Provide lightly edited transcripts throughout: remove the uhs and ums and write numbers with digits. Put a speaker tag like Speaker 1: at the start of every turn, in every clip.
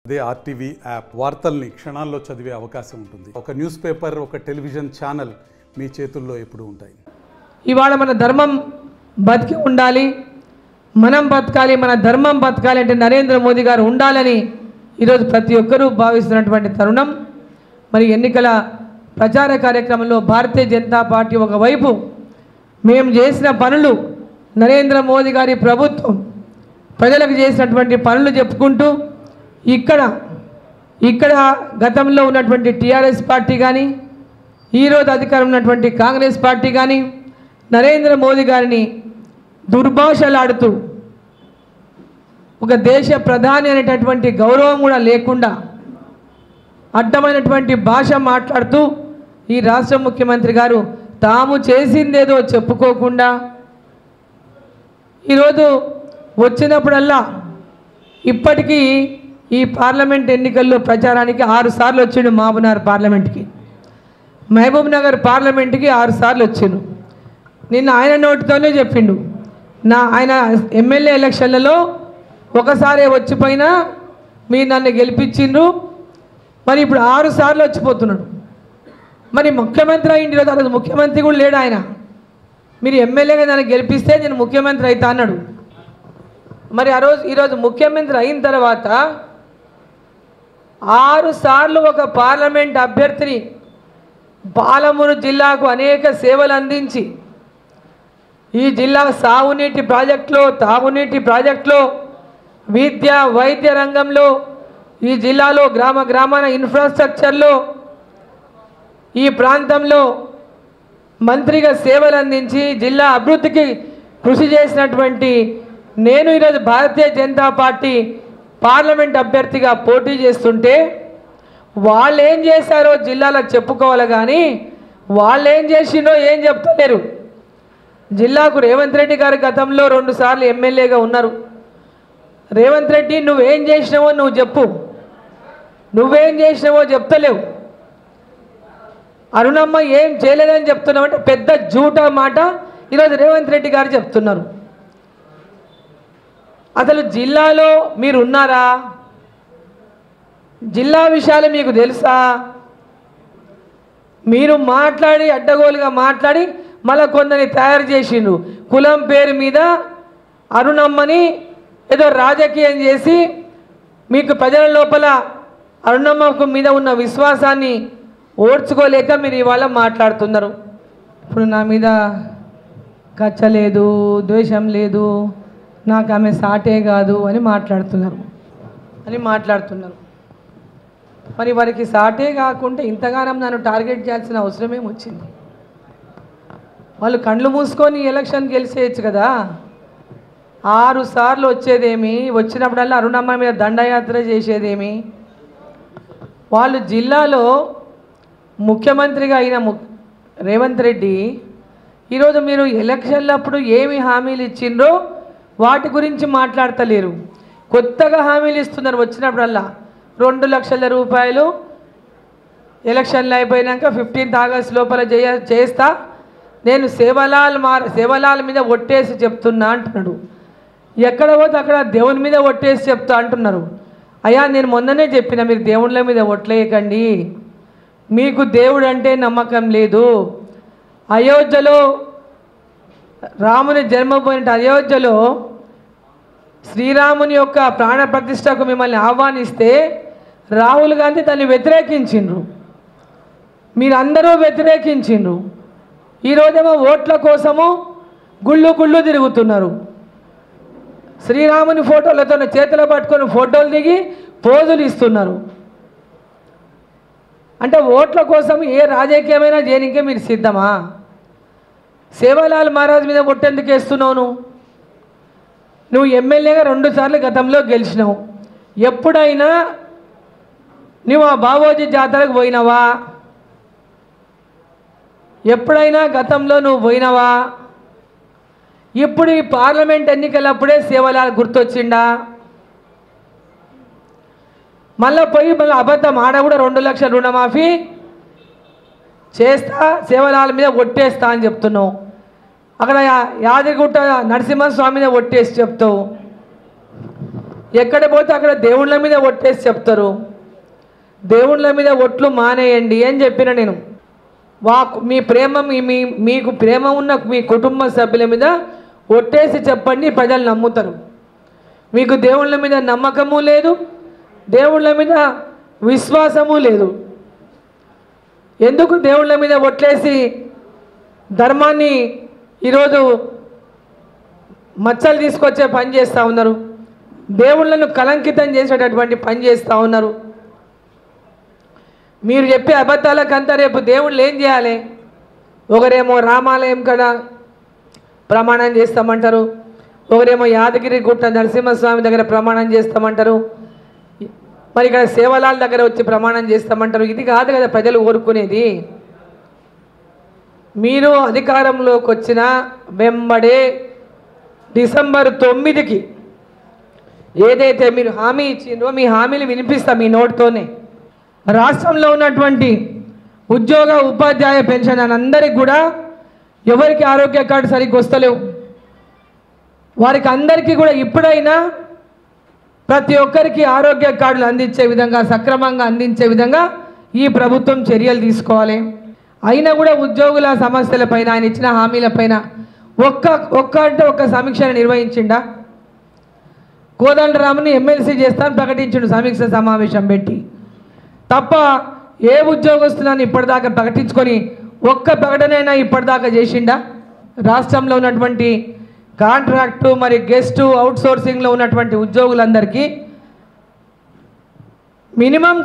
Speaker 1: అదే RTV app వార్తల్ని క్షణాల్లో చదివే అవకాశం ఉంటుంది. ఒక న్యూస్ పేపర్, ఒక టెలివిజన్ ఛానల్ మీ చేతుల్లో ఎప్పుడూ ఉంటాయి.
Speaker 2: ఇవాళ మన ధర్మం బతికి ఉండాలి, మనం బతకాలి, మన ధర్మం బతకాలి అంటే నరేంద్ర మోదీ గారు ఉండాలని ఈరోజు ప్రతి ఒక్కరూ భావిస్తున్నటువంటి తరుణం. మరి ఎన్నికల ప్రచార కార్యక్రమంలో భారతీయ జనతా పార్టీ ఒకవైపు మేము చేసిన పనులు, నరేంద్ర మోదీ గారి ప్రభుత్వం ప్రజలకు చేసినటువంటి పనులు చెప్పుకుంటూ ఇక్కడ గతంలో ఉన్నటువంటి టీఆర్ఎస్ పార్టీ కానీ, ఈరోజు అధికారం ఉన్నటువంటి కాంగ్రెస్ పార్టీ కానీ నరేంద్ర మోదీ గారిని దుర్భాషలాడుతూ ఒక దేశ ప్రధాని అనేటటువంటి గౌరవం కూడా లేకుండా అడ్డమైనటువంటి భాష మాట్లాడుతూ ఈ రాష్ట్ర ముఖ్యమంత్రి గారు తాము చేసిందేదో చెప్పుకోకుండా ఈరోజు వచ్చినప్పుడల్లా ఇప్పటికీ ఈ పార్లమెంట్ ఎన్నికల్లో ప్రచారానికి 6 సార్లు వచ్చిండు. మహబూబ్ నగర్ పార్లమెంట్కి 6 సార్లు వచ్చిండు. నిన్న ఆయన నోటితోనే చెప్పిండు, ఆయన ఎమ్మెల్యే ఎలక్షన్లలో ఒకసారి వచ్చిపోయినా మీరు నన్ను గెలిపించిండ్రు, మరి ఇప్పుడు 6 సార్లు వచ్చిపోతున్నాడు. మరి ముఖ్యమంత్రి అయ్యింది రోజు, ఆ రోజు ముఖ్యమంత్రి కూడా లేడు ఆయన. మీరు ఎమ్మెల్యేగా నన్ను గెలిపిస్తే నేను ముఖ్యమంత్రి అవుతా అన్నాడు. మరి ఈరోజు ముఖ్యమంత్రి అయిన తర్వాత 6 సార్లు ఒక పార్లమెంట్ అభ్యర్థిని పాలమూరు జిల్లాకు అనేక సేవలు అందించి ఈ జిల్లా సాగునీటి ప్రాజెక్టులో, తాగునీటి ప్రాజెక్టులో, విద్య వైద్య రంగంలో, ఈ జిల్లాలో గ్రామాన ఇన్ఫ్రాస్ట్రక్చర్లో, ఈ ప్రాంతంలో మంత్రిగా సేవలు అందించి జిల్లా అభివృద్ధికి కృషి చేసినటువంటి నేను ఈరోజు భారతీయ జనతా పార్టీ పార్లమెంట్ అభ్యర్థిగా పోటీ చేస్తుంటే వాళ్ళు ఏం చేశారో జిల్లాలో చెప్పుకోవాలి, కానీ వాళ్ళు ఏం చేసిండో ఏం చెప్తలేరు. జిల్లాకు రేవంత్ రెడ్డి గారు గతంలో 2 సార్లు ఎమ్మెల్యేగా ఉన్నారు. రేవంత్ రెడ్డి నువ్వేం చేసినావో నువ్వు చెప్పు, నువ్వేం చేసినావో చెప్తలేవు. అరుణమ్మ ఏం చేయలేదని చెప్తున్నావు అంటే పెద్ద జూటా మాట ఈరోజు రేవంత్ రెడ్డి గారు చెప్తున్నారు. అసలు జిల్లాలో మీరు ఉన్నారా? జిల్లా విషయాలు మీకు తెలుసా? మీరు మాట్లాడి అడ్డగోలుగా మాట్లాడి మళ్ళీ కొందరిని తయారు చేసిండ్రు. కులం పేరు మీద అరుణమ్మని ఏదో రాజకీయం చేసి మీకు ప్రజల లోపల అరుణమ్మకు మీద ఉన్న విశ్వాసాన్ని ఓర్చుకోలేక మీరు ఇవాళ మాట్లాడుతున్నారు. ఇప్పుడు నా మీద కచ్చ లేదు, ద్వేషం లేదు, నాకు ఆమె సాటే కాదు అని మాట్లాడుతున్నారు. మరి వారికి సాటే కాకుండా ఇంతగానం నన్ను టార్గెట్ చేయాల్సిన అవసరం ఏమొచ్చింది? వాళ్ళు కళ్ళు మూసుకొని ఎలక్షన్ గెలిచేయచ్చు కదా. 6 సార్లు వచ్చేదేమి, వచ్చినప్పుడల్లా అరుణమ్మ మీద దండయాత్ర చేసేదేమి? వాళ్ళు జిల్లాలో ముఖ్యమంత్రిగా అయిన రేవంత్ రెడ్డి ఈరోజు మీరు ఎలక్షన్లప్పుడు ఏమి హామీలు ఇచ్చిండ్రో వాటి గురించి మాట్లాడతలేరు. కొత్తగా హామీలు ఇస్తున్నారు. వచ్చినప్పుడల్లా 2 లక్షల రూపాయలు ఎలక్షన్లు అయిపోయినాక 15th ఆగస్టు లోపల చేస్తా, నేను సేవలాల్ మీద ఒట్టేసి చెప్తున్నా అంటున్నాడు. ఎక్కడ పోతే అక్కడ దేవుని మీద ఒట్టేసి చెప్తా అంటున్నారు. అయ్యా నేను మొన్ననే చెప్పిన, మీరు దేవుళ్ళ మీద ఒట్లేయకండి, మీకు దేవుడు అంటే నమ్మకం లేదు. అయోధ్యలో రాముని జన్మపోయిన అయోధ్యలో శ్రీరాముని యొక్క ప్రాణ ప్రతిష్టకు మిమ్మల్ని ఆహ్వానిస్తే రాహుల్ గాంధీ దాన్ని వ్యతిరేకించిండ్రు, మీరందరూ వ్యతిరేకించిండ్రు. ఈరోజేమో ఓట్ల కోసము గుళ్ళు తిరుగుతున్నారు. శ్రీరాముని ఫోటోలతో చేతులు పట్టుకొని ఫోటోలు దిగి పోజులు ఇస్తున్నారు. అంటే ఓట్ల కోసం ఏ రాజకీయమైనా చేయనికే మీరు సిద్ధమా? సేవాలాల్ మహారాజ్ మీద ఒట్టెందుకు వేస్తున్నావు? నువ్వు ఎమ్మెల్యేగా 2 సార్లు గతంలో గెలిచినావు. ఎప్పుడైనా నువ్వు ఆ బావోజీ జాతరకు పోయినావా? ఎప్పుడైనా గతంలో నువ్వు పోయినావా? ఇప్పుడు ఈ పార్లమెంట్ ఎన్నికలప్పుడే సేవలాల్ గుర్తొచ్చిండా? మళ్ళీ అబద్ధం ఆడ కూడా 2 లక్షల రుణమాఫీ చేస్తా, సేవలాల్ మీద ఒట్టేస్తా అని చెప్తున్నావు. అక్కడ యాదగిరిగుట్ట నరసింహస్వామి మీద ఒట్టేసి చెప్తావు. ఎక్కడ పోతే అక్కడ దేవుళ్ళ మీద ఒట్టేసి చెప్తారు. దేవుళ్ళ మీద ఒట్లు మానేయండి అని చెప్పిన నేను. మీ ప్రేమ మీకు ప్రేమ ఉన్న మీ కుటుంబ సభ్యుల మీద ఒట్టేసి చెప్పండి, ప్రజలు నమ్ముతారు. మీకు దేవుళ్ళ మీద నమ్మకము లేదు, దేవుళ్ళ మీద విశ్వాసము లేదు. ఎందుకు దేవుళ్ళ మీద ఒట్లేసి ధర్మాన్ని ఈరోజు మచ్చలు తీసుకొచ్చే పని చేస్తూ ఉన్నారు, దేవుళ్ళను కలంకితం చేసేటటువంటి పని చేస్తూ ఉన్నారు. మీరు చెప్పే అబద్ధాలకంతా రేపు దేవుళ్ళు ఏం చేయాలి? ఒకరేమో రామాలయం కదా ప్రమాణం చేస్తామంటారు, ఒకరేమో యాదగిరి గుట్ట నరసింహస్వామి దగ్గర ప్రమాణం చేస్తామంటారు, మరి ఇక్కడ సేవలాల్ దగ్గర వచ్చి ప్రమాణం చేస్తామంటారు. ఇది కాదు కదా ప్రజలు కోరుకునేది. మీరు అధికారంలోకి వచ్చిన వెంబడే డిసెంబర్ 9కి ఏదైతే మీరు హామీ ఇచ్చిందో మీ హామీలు వినిపిస్తా మీ నోటితోనే. రాష్ట్రంలో ఉన్నటువంటి ఉద్యోగ ఉపాధ్యాయ పెన్షన్ అందరికి కూడా ఎవరికి ఆరోగ్య కార్డు సరిగ్గా వస్తలేవు, వారికి అందరికీ కూడా ఇప్పుడైనా ప్రతి ఒక్కరికి ఆరోగ్య కార్డులు అందించే విధంగా, సక్రమంగా అందించే విధంగా ఈ ప్రభుత్వం చర్యలు తీసుకోవాలి. అయినా కూడా ఉద్యోగుల సమస్యలపైన, ఆయన ఇచ్చిన హామీలపైన ఒక్క సమీక్షను నిర్వహించిండా? కోదండరాముని ఎమ్మెల్సీ చేస్తాను ప్రకటించిండు సమీక్ష సమావేశం పెట్టి, తప్ప ఏ ఉద్యోగస్తులను ఇప్పటిదాకా ప్రకటించుకొని ఒక్క ప్రకటనైనా ఇప్పటిదాకా చేసిండా? రాష్ట్రంలో ఉన్నటువంటి కాంట్రాక్టు మరి గెస్టు అవుట్సోర్సింగ్లో ఉన్నటువంటి ఉద్యోగులందరికీ మినిమం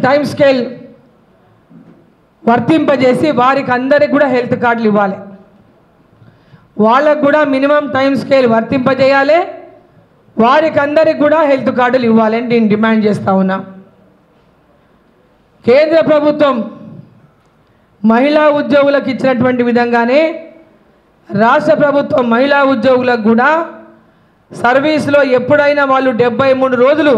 Speaker 2: టైం స్కేల్ వర్తింపజేసి వారికి అందరికి కూడా హెల్త్ కార్డులు ఇవ్వాలి. వాళ్ళకు కూడా మినిమం టైం స్కేల్ వర్తింపజేయాలి, వారికి అందరికి కూడా హెల్త్ కార్డులు ఇవ్వాలని నేను డిమాండ్ చేస్తూ ఉన్నా. కేంద్ర ప్రభుత్వం మహిళా ఉద్యోగులకు ఇచ్చినటువంటి విధంగానే రాష్ట్ర ప్రభుత్వం మహిళా ఉద్యోగులకు కూడా సర్వీస్లో ఎప్పుడైనా వాళ్ళు 73 రోజులు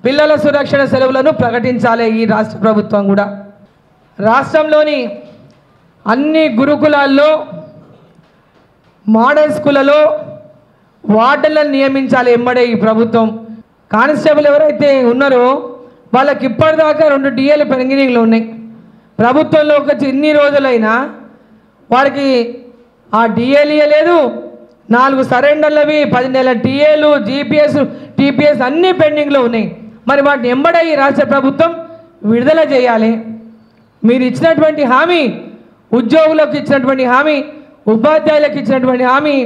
Speaker 2: పిల్లల సురక్షణ సెలవులను ప్రకటించాలి. ఈ రాష్ట్ర ప్రభుత్వం కూడా రాష్ట్రంలోని అన్ని గురుకులాల్లో, మోడల్ స్కూళ్ళలో వార్డెన్లను నియమించాలి ఎంబడే ఈ ప్రభుత్వం. కానిస్టేబుల్ ఎవరైతే ఉన్నారో వాళ్ళకి ఇప్పటిదాకా 2 డిఏలు పెండింగ్లో ఉన్నాయి. ప్రభుత్వంలోకి వచ్చి ఇన్ని రోజులైనా వారికి ఆ డిఏలు ఇవ్వలేదు, 4 సరెండర్లవి, 10 నెలల టీఏలు, జీపీఎస్, టీపీఎస్ అన్నీ పెండింగ్లో ఉన్నాయి. మరి వాటిని ఎంబడే ఈ రాష్ట్ర ప్రభుత్వం విడుదల చేయాలి. మీరు ఇచ్చినటువంటి హామీ, ఉద్యోగులకు ఇచ్చినటువంటి హామీ, ఉపాధ్యాయులకు ఇచ్చినటువంటి హామీ,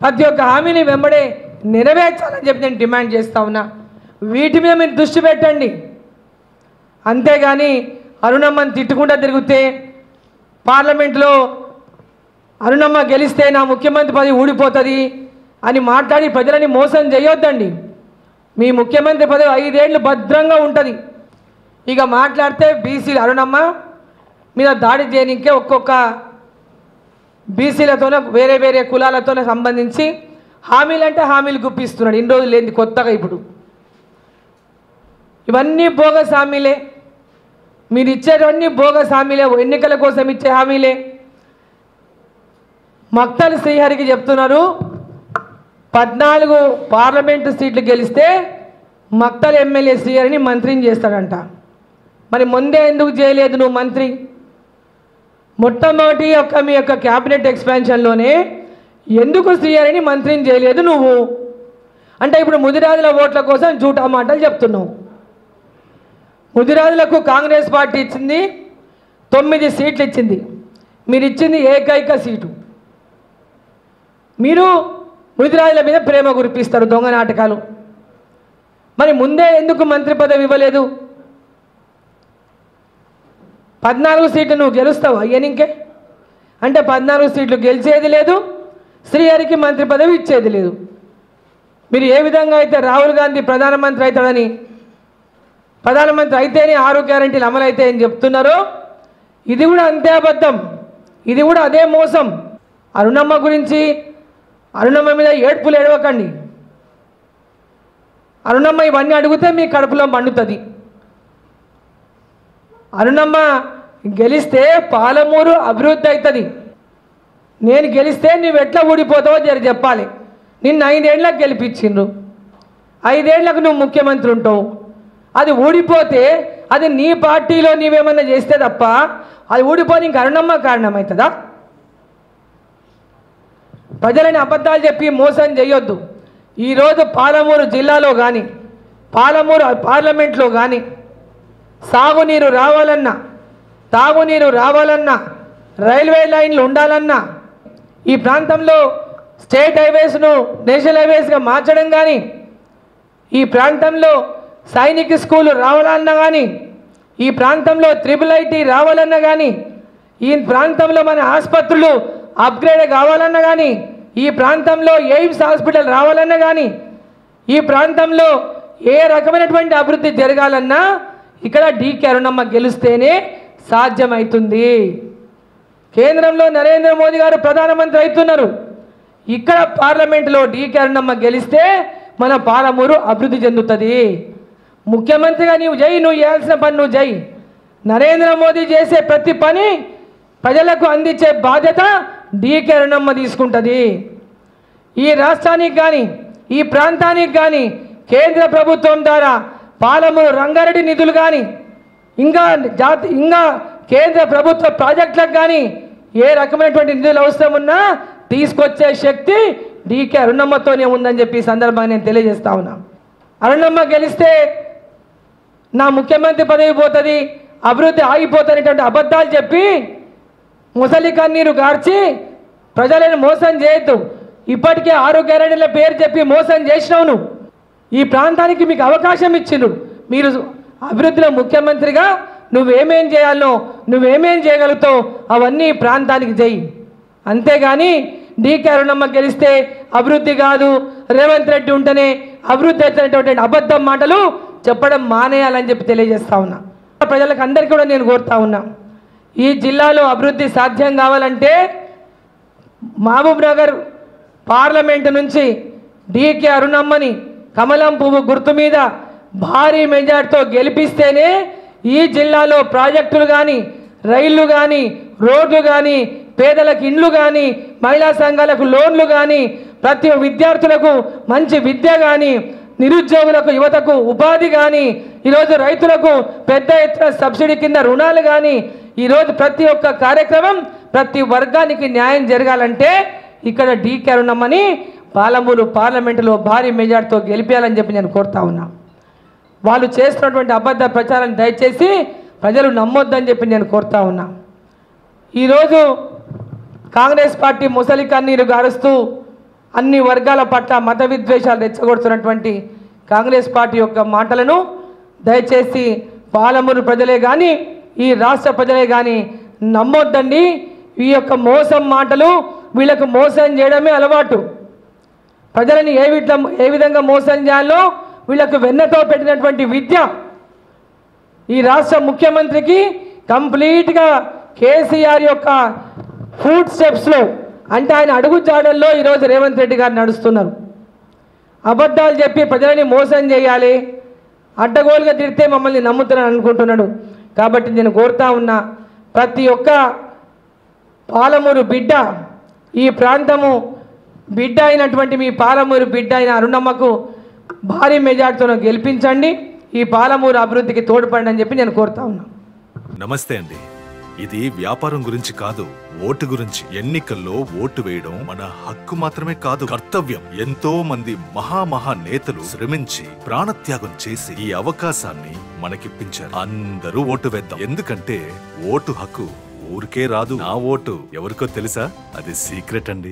Speaker 2: ప్రతి ఒక్క హామీని వెంబడే నెరవేర్చాలని చెప్పి నేను డిమాండ్ చేస్తూ ఉన్నా. వీటి మీద మీరు దృష్టి పెట్టండి. అంతేగాని అరుణమ్మని తిట్టుకుంటూ తిరిగితే, పార్లమెంట్లో అరుణమ్మ గెలిస్తే నా ముఖ్యమంత్రి పదవి ఊడిపోతుంది అని మాట్లాడి ప్రజలని మోసం చేయొద్దండి. మీ ముఖ్యమంత్రి పదవి 5 ఏళ్ళు భద్రంగా ఉంటుంది. ఇక మాట్లాడితే బీసీలు అరుణమ్మ మీద దాడి చేయనికే ఒక్కొక్క బీసీలతోనే వేరే వేరే కులాలతోనే సంబంధించి హామీలు అంటే హామీలు గుప్పిస్తున్నాడు. ఇన్ని రోజులు లేని కొత్తగా ఇప్పుడు ఇవన్నీ బోగస్ హామీలే. మీరు ఇచ్చేటవన్నీ బోగస్ హామీలే, ఎన్నికల కోసం ఇచ్చే హామీలే. మక్తల్ శ్రీహరికి చెప్తున్నారు 14 పార్లమెంటు సీట్లు గెలిస్తే మక్తల్ ఎమ్మెల్యే శ్రీహరిని మంత్రిని చేస్తాడంట. మరి ముందే ఎందుకు చేయలేదు నువ్వు మంత్రి? మొట్టమొదటి మీ యొక్క క్యాబినెట్ ఎక్స్పాన్షన్లోనే ఎందుకు శ్రీహరిని మంత్రిని చేయలేదు నువ్వు? అంటే ఇప్పుడు ముదిరాజుల ఓట్ల కోసం జూటా మాటలు చెప్తున్నావు. ముదిరాజులకు కాంగ్రెస్ పార్టీ ఇచ్చింది 9 సీట్లు ఇచ్చింది, మీరు ఇచ్చింది ఏకైక సీటు. మీరు ముదిరాజుల మీద ప్రేమ కురిపిస్తారు, దొంగ నాటకాలు. మరి ముందే ఎందుకు మంత్రి పదవి ఇవ్వలేదు? 14 సీట్లు నువ్వు గెలుస్తావు అయ్యనింకే అంటే 14 సీట్లు గెలిచేది లేదు, శ్రీహరికి మంత్రి పదవి ఇచ్చేది లేదు. మీరు ఏ విధంగా అయితే రాహుల్ గాంధీ ప్రధానమంత్రి అవుతాడని, ప్రధానమంత్రి అయితేనే 6 గ్యారెంటీలు అమలు అవుతాయని చెప్తున్నారో, ఇది కూడా అంతే అబద్ధం, ఇది కూడా అదే మోసం. అరుణమ్మ గురించి, అరుణమ్మ మీద ఏడ్పులు ఏడవకండి. అరుణమ్మ ఇవన్నీ అడిగితే మీ కడుపులో మండుతుంది. అరుణమ్మ గెలిస్తే పాలమూరు అభివృద్ధి అవుతుంది. నేను గెలిస్తే నువ్వు ఎట్లా ఊడిపోతావో జర చెప్పాలి. నిన్ను 5 ఏళ్ళకి గెలిపించిండ్రు, 5 ఏళ్లకు నువ్వు ముఖ్యమంత్రి ఉంటావు. అది ఊడిపోతే అది నీ పార్టీలో నీవేమన్నా చేస్తే తప్ప అది ఊడిపోయి ఇంక అరుణమ్మ కారణమవుతుందా? ప్రజలని అబద్ధాలు చెప్పి మోసం చేయొద్దు. ఈరోజు పాలమూరు జిల్లాలో కానీ పాలమూరు పార్లమెంట్లో కానీ సాగునీరు రావాలన్నా తాగునీరు రావాలన్నా రైల్వే లైన్లు ఉండాలన్నా ఈ ప్రాంతంలో స్టేట్ హైవేస్ను నేషనల్ హైవేస్గా మార్చడం కానీ ఈ ప్రాంతంలో సైనిక స్కూలు రావాలన్నా కానీ ఈ ప్రాంతంలో IIIT రావాలన్నా కానీ ఈ ప్రాంతంలో మన ఆసుపత్రులు అప్గ్రేడ్ కావాలన్నా కానీ ఈ ప్రాంతంలో ఎయిమ్స్ హాస్పిటల్ రావాలన్నా కానీ ఈ ప్రాంతంలో ఏ రకమైనటువంటి అభివృద్ధి జరగాలన్నా ఇక్కడ డీకే అరుణమ్మ గెలిస్తేనే సాధ్యమవుతుంది. కేంద్రంలో నరేంద్ర మోదీ గారు ప్రధానమంత్రి అవుతున్నారు. ఇక్కడ పార్లమెంట్లో డీకే అరుణమ్మ గెలిస్తే మన పాలమూరు అభివృద్ధి చెందుతుంది. ముఖ్యమంత్రిగా నువ్వు చేయాల్సిన పని నువ్వు చేయి. నరేంద్ర మోదీ చేసే ప్రతి పని ప్రజలకు అందించే బాధ్యత డీకే అరుణమ్మ తీసుకుంటుంది. ఈ రాష్ట్రానికి కానీ ఈ ప్రాంతానికి కానీ కేంద్ర ప్రభుత్వం ద్వారా పాలమూరు రంగారెడ్డి నిధులు కానీ ఇంకా కేంద్ర ప్రభుత్వ ప్రాజెక్టులకు కానీ ఏ రకమైనటువంటి నిధులు అవసరం ఉన్నా తీసుకొచ్చే శక్తి డీకే అరుణమ్మతోనే ఉందని చెప్పి ఈ సందర్భాన్ని నేను తెలియజేస్తా ఉన్నా. అరుణమ్మ గెలిస్తే నా ముఖ్యమంత్రి పదవి పోతుంది, అభివృద్ధి ఆగిపోతున్నటువంటి అబద్ధాలు చెప్పి ముసలి కన్నీరు గార్చి ప్రజలను మోసం చేయొద్దు. ఇప్పటికే 6 గ్యారెంటీల పేరు చెప్పి మోసం చేసినావు. నువ్వు ఈ ప్రాంతానికి మీకు అవకాశం ఇచ్చిండ్రు. మీరు అభివృద్ధిలో ముఖ్యమంత్రిగా నువ్వేమేం చేయాలో నువ్వేమేం చేయగలుగుతావు అవన్నీ ప్రాంతానికి చేయి. అంతేగాని డీకే అరుణమ్మ గెలిస్తే అభివృద్ధి కాదు, రేవంత్ రెడ్డి ఉంటేనే అభివృద్ధి అవుతున్నటువంటి అబద్ధం మాటలు చెప్పడం మానేయాలని చెప్పి తెలియజేస్తా ఉన్నా. ప్రజలకు అందరికీ కూడా నేను కోరుతా ఉన్నా, ఈ జిల్లాలో అభివృద్ధి సాధ్యం కావాలంటే మహబూబ్ నగర్ పార్లమెంటు నుంచి డీకే అరుణమ్మని కమలం పువ్వు గుర్తు మీద భారీ మెజార్టీతో గెలిపిస్తేనే ఈ జిల్లాలో ప్రాజెక్టులు కానీ రైళ్లు కానీ రోడ్లు కానీ పేదలకు ఇండ్లు కానీ మహిళా సంఘాలకు లోన్లు కానీ ప్రతి విద్యార్థులకు మంచి విద్య కానీ నిరుద్యోగులకు యువతకు ఉపాధి కానీ ఈరోజు రైతులకు పెద్ద ఎత్తున సబ్సిడీ కింద రుణాలు కానీ ఈరోజు ప్రతి ఒక్క కార్యక్రమం ప్రతి వర్గానికి న్యాయం జరగాలంటే ఇక్కడ డీకే అరుణమ్మని పాలమూరు పార్లమెంటులో భారీ మెజార్టీతో గెలిపేయాలని చెప్పి నేను కోరుతా ఉన్నా. వాళ్ళు చేస్తున్నటువంటి అబద్ధ ప్రచారాన్ని దయచేసి ప్రజలు నమ్మొద్దని చెప్పి నేను కోరుతా ఉన్నా. ఈరోజు కాంగ్రెస్ పార్టీ ముసలి కన్నీరు గారుస్తూ అన్ని వర్గాల పట్ల మత విద్వేషాలు రెచ్చగొడుతున్నటువంటి కాంగ్రెస్ పార్టీ యొక్క మాటలను దయచేసి పాలమూరు ప్రజలే కానీ ఈ రాష్ట్ర ప్రజలే కానీ నమ్మొద్దండి. ఈ యొక్క మోసం మాటలు వీళ్ళకు మోసం చేయడమే అలవాటు. ప్రజలని ఏ విధంగా మోసం చేయాలో వీళ్ళకు వెన్నతో పెట్టినటువంటి విద్య ఈ రాష్ట్ర ముఖ్యమంత్రికి కంప్లీట్గా కేసీఆర్ యొక్క ఫుడ్ స్టెప్స్లో అంటే ఆయన అడుగు జాడల్లో ఈరోజు రేవంత్ రెడ్డి గారు నడుస్తున్నారు. అబద్ధాలు చెప్పి ప్రజలని మోసం చేయాలి, అడ్డగోలుగా తిడితే మమ్మల్ని నమ్ముతున్నాను అనుకుంటున్నాడు. కాబట్టి నేను కోరుతా ఉన్నా, ప్రతి ఒక్క పాలమూరు బిడ్డ, ఈ ప్రాంతము బిడ్డ అయినటువంటి మీ పాలమూరు బిడ్డ అయిన అరుణమ్మకు భారీ మెజార్టీతో గెలిపించండి, ఈ పాలమూరు అభివృద్ధికి తోడ్పడండి అని చెప్పి నేను కోరుతా ఉన్నా.
Speaker 3: నమస్తే అండి. ఇది వ్యాపారం గురించి కాదు, ఓటు గురించి. ఎన్నికల్లో ఓటు వేయడం మన హక్కు మాత్రమే కాదు, కర్తవ్యం. ఎంతో మంది మహా నేతలు శ్రమించి ప్రాణత్యాగం చేసి ఈ అవకాశాన్ని మనకిప్పించారు. అందరూ ఓటు వేద్దాం. ఎందుకంటే ఓటు హక్కు ఊరికే రాదు. నా ఓటు ఎవరికో తెలుసా? అది సీక్రెట్ అండి.